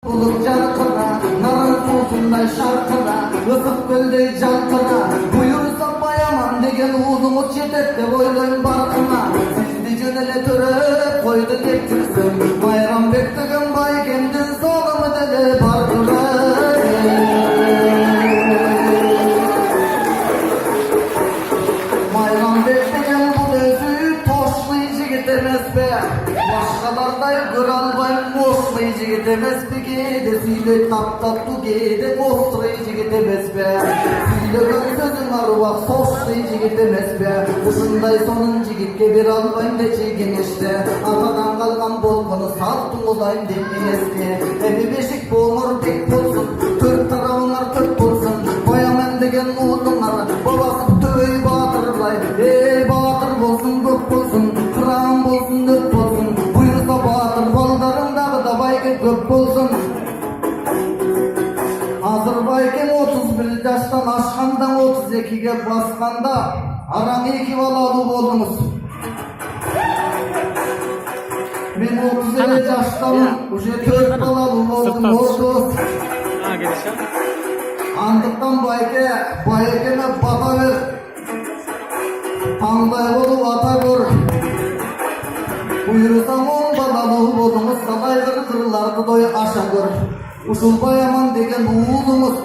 Bulup jarkına, narın tuzunday şarkına, ısık gölday jalkına, buyursa bayaman degen uğzumuz жетет деп oylayın barkına. Sizdi jönele törep koydu kektirsin, Bayramбек деген бай кемдин салымы деле бардыра. Bayramбек деген бұл өзі тошлый жигит эмес бе, башкалардай көрө албайм мошлый жигит эмес бе, кээде сүйлөй таптаттуу, кээде острый жигит эмес бе, сүйлөгөн сөзүң аруак сошлый жигит эмес бе, ушундай сонун жигитке бере албайм дечи кеңеште, атадан калган болгону салттуу кылайм деп эмеске, эми бешик боңор бек болсун, төрт тарабыңар төрт болсун, коямын деген уулуңар бабасы төбөй баатырлай, баатыр болсун көк болсун, кыран болсун өт болсун, буйруса баатыр балдарың дагы да байке көп болсун. Азыр байкем 31 жаштан ашканда 32-ге басканда араң 2 балалуу болдуңуз. Мен 32 жаштамын, уже 4 балалуу болдум. Андыктан байкеме бата бер, таңдай болуп ата көр. Буйрусаң 10 балалуу болуңуз, салайгыр кырларды дой аша көр. Ушул баяман деген уулуңуз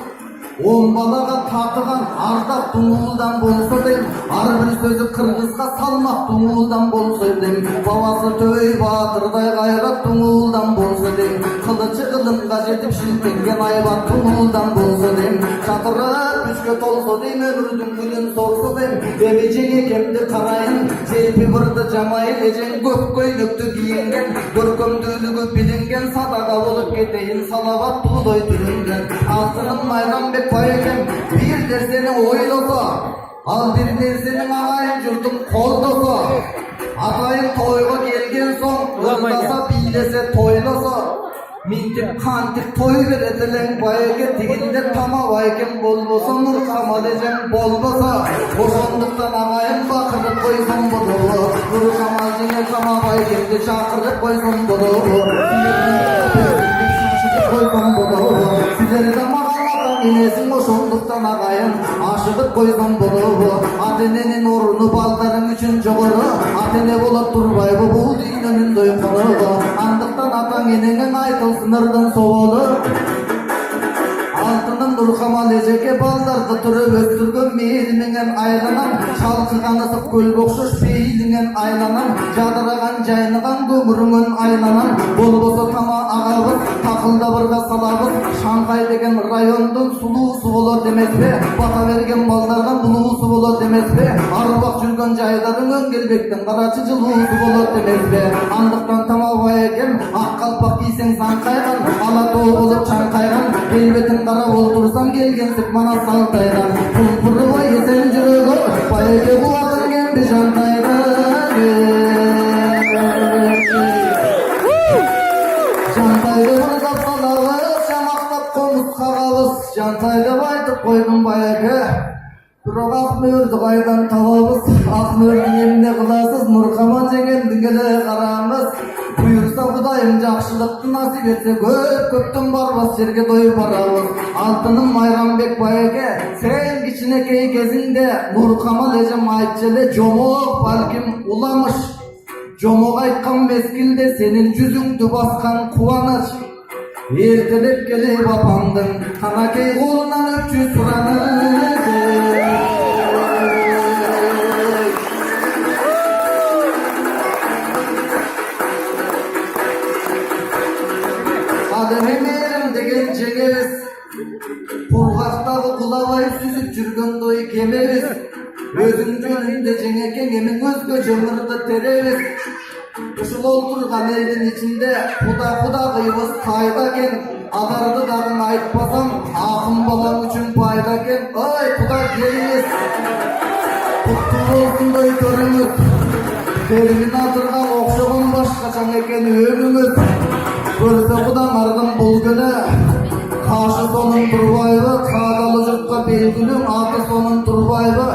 10 балага татыган ардактуу уулдан болсо дейм, ар бир сөзү кыргызга салмактуу уулдан болсо дейм, бабасы төбөй баатырдай кайраттуу уулдан болсо дейм, кылычы кылымга жетип шилтенген айбаттуу уулдан болсо дейм, чатырып күчкө толсо дейм, өмүрдүн гүлүн сорсо дейм, эми жеңекемди карайын, желпи бырды жамайын, эжең көк көйнөктү кийинген, көркөмдүүлүгү билинген, садага болуп кетейин салабаттуудой түрүнгөн. Алтыным Байрамбек байкем бир нерсени ойлосо, ал бир нерсенин агайын журтун колдосо, атайын тойго келген соң ырдаса бийлесе тойлосо, минтип кантип той берет элең байке, тигинде тама байкем болбосо, Нуркамал эжең болбосо, ошондуктан агайын бакырып койсоң болобу, Нуркамал жеңе тама байкемди чакырып койсоң болобу, силерде мага энесиң ошондуктан агайын ашыгып койсоң болобу, ата эненин ордуну балдарың үчүн жогору, ата эне болуп турбайбы бул дүйнөнүн дойконогу, андыктан атаң энеңе айтылсын ырдын соболу. Алтыным Нуркамал эжеге балдарды түрөп өстүргөн мээримиңен айланам, чалкыган ысык көл окшош пейилиңен айланам, жадыраган жайнаган көмүрүңөн айланам, болбосо тама агабыз такылдабырга салабыз, Шаңкай деген райондун сулуусу болот эмеспи, бата берген балдарга булуусу болот эмеспи, арбак жүргөн жайдарын Өңгелбектин карачы жылуусу болот эмеспи, андыктан тама байкем ак калпак кийсең саңкайган, ала тоо болуп чаңкайган, келбетиң карап олтурсаң келгенсип мана салтайган, пулпурубай эсен жүрөгү байке кубатыр кемди жантайган, жантайды мырзап салабыз, жамактап комуз кагабыз, жантайды айтып койдум байке. Бирок ак мөөрдү кайдан табабыз, ак мөөрдүн эмне кыласыз, Нуркамал жеңемдин эле карамыз, буйрса Кудайым жакшылыкты насип этсе, көптөн барбас жерге доюп барабыз. Алтыным Байрамбек байке, сен кичинекей кезиңде Нуркамал эжем айтчу эле, жомок балким уламыш, жомок айткан мезгилде сенин жүзүңдү баскан кубаныч, эртелеп келип апаңдын канакей колунан өпчү сураны. Адемемерим деген жеңебиз, кургактагы кулабай сүзүп жүргөндөй кемебиз, өзүң жөнүндө жеңекең эмин өзгөчө мырды теребиз. Ушул олтурган элдин ичинде куда кыйбыз кайда экен, адарды дагы айтпасам акын балам үчүн пайда экен. Ой куда келиңиз, куттуу болсундой көрүңүз, терминаторго окшогон башкачаң экен өмүңүз, көрсө кудаңардын бул күнү, кашы сонун турбайбы, каадалы журтка белгилүү аты сонун турбайбы.